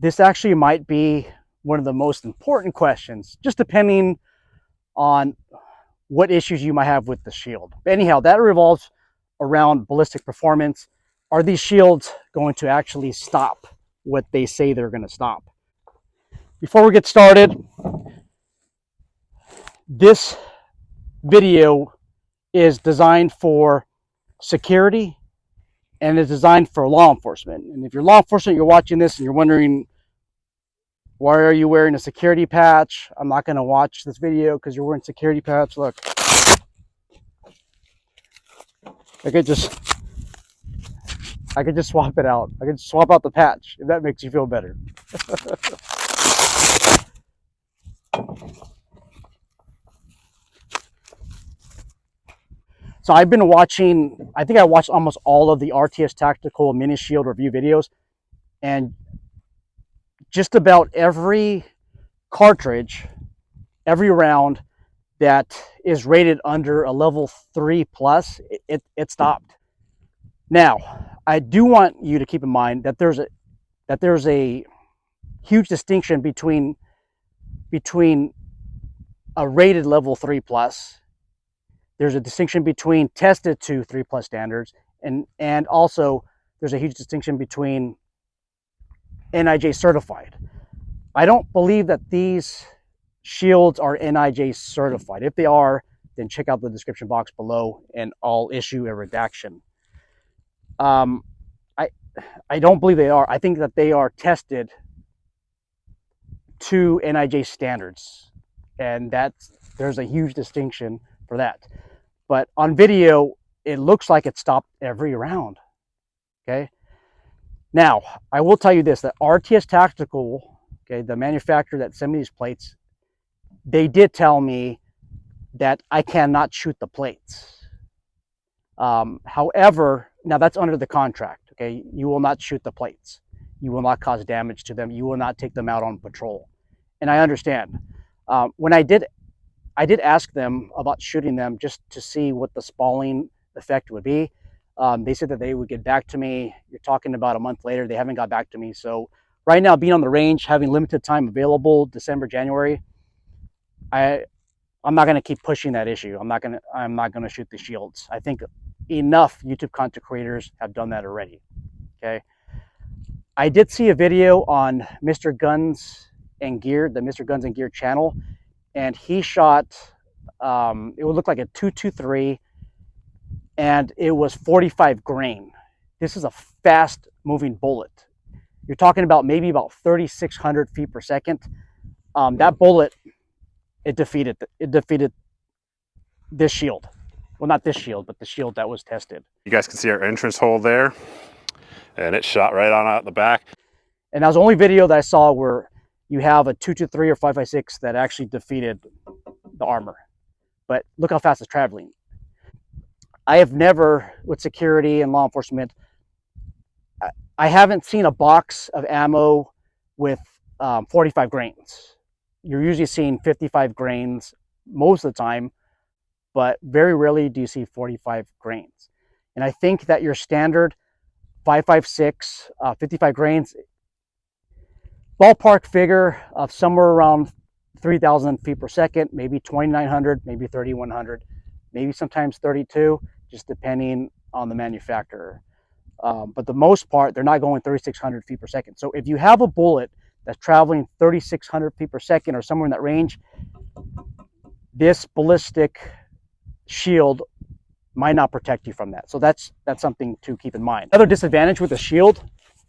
this actually might be one of the most important questions, just depending on what issues you might have with the shield. But anyhow, that revolves around ballistic performance. Are these shields going to actually stop what they say they're going to stop? Before we get started, this video is designed for security and is designed for law enforcement. And if you're law enforcement, you're watching this and you're wondering, why are you wearing a security patch? I'm not going to watch this video because you're wearing a security patch. Look, I could just swap it out. I could swap out the patch if that makes you feel better. So I've been watching, I think I watched almost all of the RTS Tactical Mini Shield review videos, and just about every cartridge, every round that is rated under a level 3 plus, it stopped. Now, I do want you to keep in mind that there's a huge distinction between a rated level 3 plus. There's a distinction between tested to 3 plus standards, and also there's a huge distinction between NIJ certified. I don't believe that these shields are NIJ certified. If they are, then check out the description box below and I'll issue a redaction. I don't believe they are. I think that they are tested to NIJ standards, and there's a huge distinction for that. But on video, it looks like it stopped every round. Okay. Now, I will tell you this, that RTS Tactical, okay, the manufacturer that sent me these plates, they did tell me that I cannot shoot the plates. However, now that's under the contract, okay? You will not shoot the plates. You will not cause damage to them. You will not take them out on patrol. And I understand. When I did ask them about shooting them just to see what the spauling effect would be. They said that they would get back to me. You're talking about a month later. They haven't got back to me. So right now, being on the range, having limited time available, December, January, I'm not going to keep pushing that issue. I'm not going to shoot the shields. I think enough YouTube content creators have done that already. Okay. I did see a video on Mr. Guns and Gear, the Mr. Guns and Gear channel, and he shot, it would look like a 223, and it was 45 grain. This is a fast moving bullet. You're talking about maybe about 3,600 feet per second. That bullet, it defeated this shield. Well, not this shield, but the shield that was tested. You guys can see our entrance hole there, and it shot right on out the back. And that was the only video that I saw where you have a 223 or 5.56 that actually defeated the armor. But look how fast it's traveling. I have never, with security and law enforcement, I haven't seen a box of ammo with 45 grains. You're usually seeing 55 grains most of the time, but very rarely do you see 45 grains. And I think that your standard 5.56, 55 grains, ballpark figure of somewhere around 3,000 feet per second, maybe 2,900, maybe 3,100, maybe sometimes 32, just depending on the manufacturer. But the most part, they're not going 3,600 feet per second. So if you have a bullet that's traveling 3,600 feet per second or somewhere in that range, this ballistic shield might not protect you from that. So that's something to keep in mind. Another disadvantage with the shield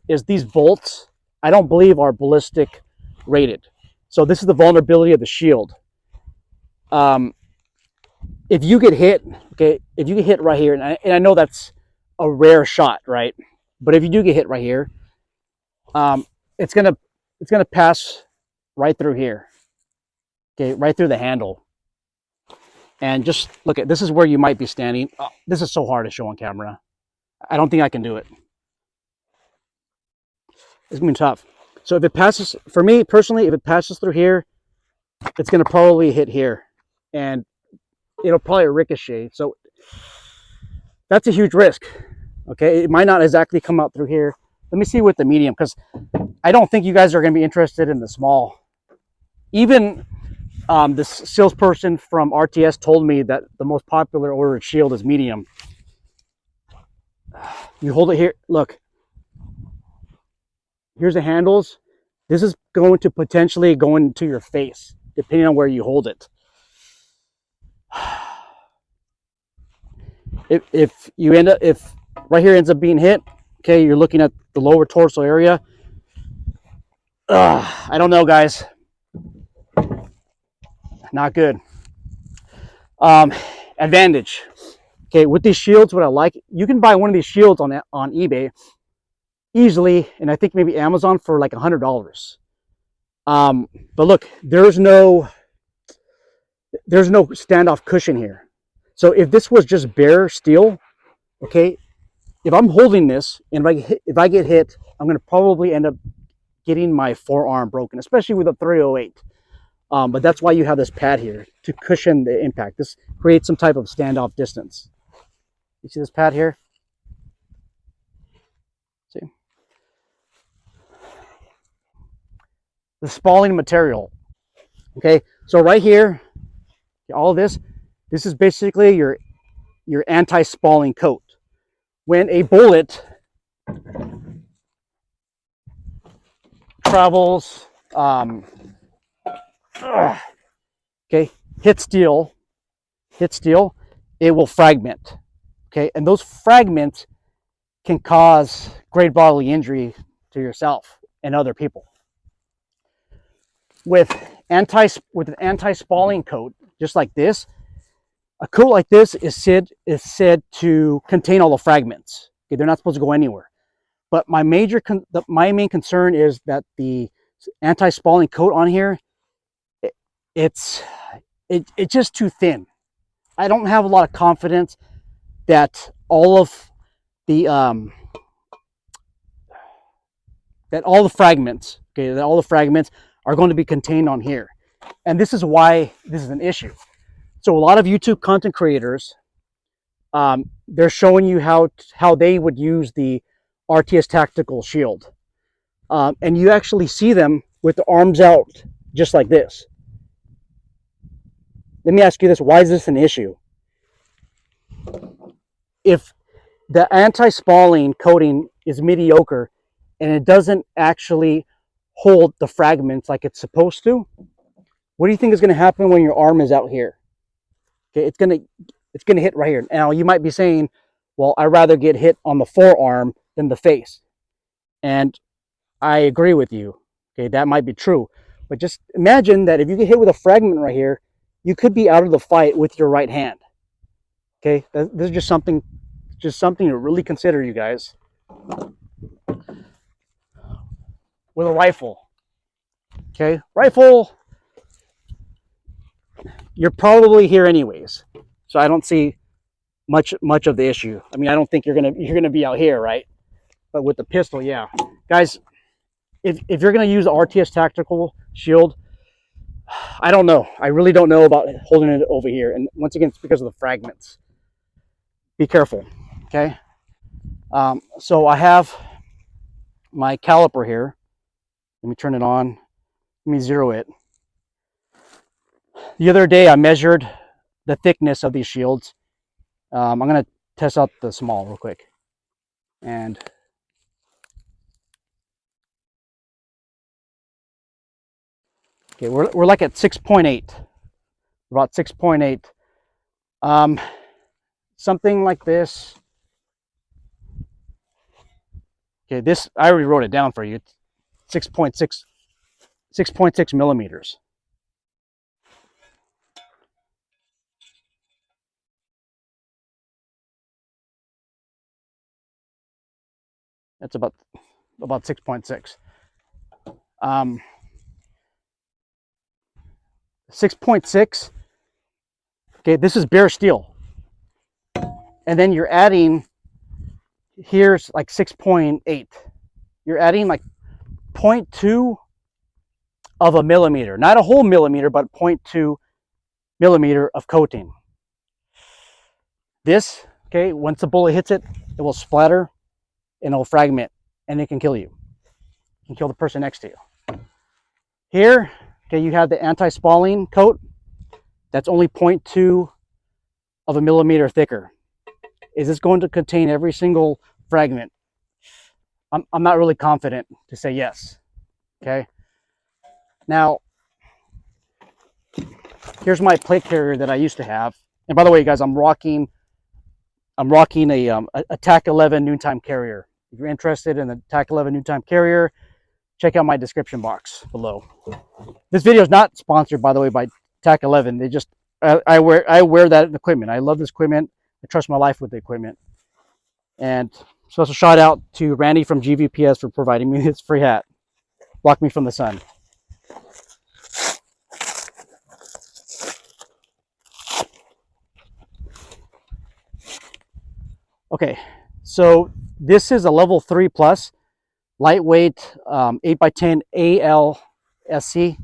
is these bolts, I don't believe, are ballistic rated. So this is the vulnerability of the shield. If you get hit, okay, if you get hit right here, and I know that's a rare shot, right? But if you do get hit right here, it's gonna pass right through here, okay, right through the handle. And just look at, this is where you might be standing. Oh, this is so hard to show on camera. I don't think I can do it. It's gonna be tough. So if it passes, for me personally, if it passes through here, it's gonna probably hit here, and it'll probably ricochet. So that's a huge risk. Okay, it might not exactly come out through here, let me see with the medium, because I don't think you guys are going to be interested in the small. Even this salesperson from RTS told me that the most popular ordered shield is medium. You hold it here. Look, here's the handles. This is going to potentially go into your face, depending on where you hold it. If you end up, if right here ends up being hit, okay, you're looking at the lower torso area. I don't know, guys. Not good. Advantage. Okay, with these shields, what I like, you can buy one of these shields on eBay easily, and I think maybe Amazon for like $100. But look, there's no standoff cushion here. So if this was just bare steel, okay, if I'm holding this and if I get hit, I'm going to probably end up getting my forearm broken, especially with a 308. But that's why you have this pad here to cushion the impact. This creates some type of standoff distance. You see this pad here? See? The spauling material. Okay, so right here, all of this is basically your anti-spauling coat. When a bullet travels, okay, hit steel, it will fragment. Okay, and those fragments can cause great bodily injury to yourself and other people. With an anti-spauling coat, just like this, a coat like this is said to contain all the fragments. Okay, they're not supposed to go anywhere. But my main concern is that the anti-spauling coat on here, it's just too thin. I don't have a lot of confidence that all of the fragments, okay, that all the fragments are going to be contained on here. And this is why this is an issue. So a lot of YouTube content creators, they're showing you how they would use the RTS tactical shield. And you actually see them with the arms out just like this. Let me ask you this, why is this an issue? If the anti-spauling coating is mediocre and it doesn't actually hold the fragments like it's supposed to, what do you think is going to happen when your arm is out here? Okay, it's going to hit right here. Now you might be saying, well, I'd rather get hit on the forearm than the face. And I agree with you. Okay, that might be true. But just imagine that if you get hit with a fragment right here, you could be out of the fight with your right hand. Okay, this is just something to really consider, you guys. With a rifle. Okay, rifle, you're probably here anyways. So I don't see much of the issue. I mean, I don't think you're gonna be out here, right? But with the pistol, yeah. Guys, if you're gonna use RTS tactical shield, I don't know. I really don't know about holding it over here. And once again, it's because of the fragments. Be careful, okay? So I have my caliper here. Let me turn it on. Let me zero it. The other day I measured the thickness of these shields. I'm going to test out the small real quick. And okay, we're like at 6.8. About 6.8. Something like this. Okay, this, I already wrote it down for you. 6.6 millimeters. That's about 6.6. 6.6. Okay, this is bare steel. And then you're adding, here's like 6.8. You're adding like 0.2 of a millimeter. Not a whole millimeter, but 0.2 millimeter of coating. This, okay, once the bullet hits it, it will splatter and it'll fragment. and it can kill you. It can kill the person next to you. Here, okay, you have the anti-spauling coat. That's only 0.2 of a millimeter thicker. Is this going to contain every single fragment? I'm not really confident to say yes. Okay. Now, here's my plate carrier that I used to have. And by the way, guys, I'm rocking a TAC 11 noontime carrier. If you're interested in the TAC 11 noontime carrier, check out my description box below. This video is not sponsored, by the way, by TAC 11. They just I wear that equipment. I love this equipment. I trust my life with the equipment. And special shout out to Randy from GVPS for providing me this free hat. Block me from the sun. Okay, so this is a level 3 plus lightweight 8x10 ALSC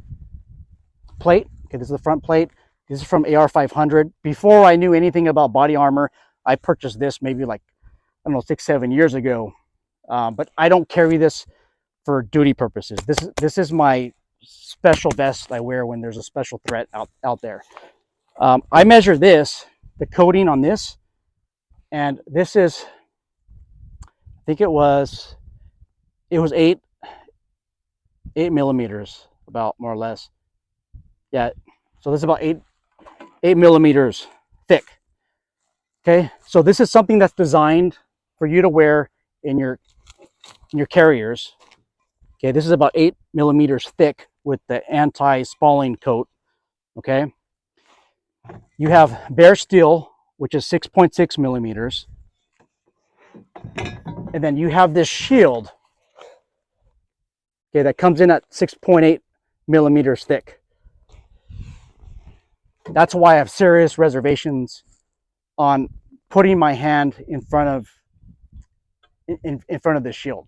plate. Okay, this is the front plate. This is from AR 500. Before I knew anything about body armor, I purchased this maybe like, I don't know, 6-7 years ago. But I don't carry this for duty purposes. This is my special vest I wear when there's a special threat out there. I measure this, the coating on this, and this is, I think it was 8 millimeters, about, more or less. Yeah, so this is about 8 millimeters thick. Okay, so this is something that's designed for you to wear in your carriers. Okay, this is about 8 millimeters thick with the anti-spauling coat. Okay, you have bare steel, which is 6.6 millimeters, and then you have this shield, okay, that comes in at 6.8 millimeters thick. That's why I have serious reservations on putting my hand in front of this shield.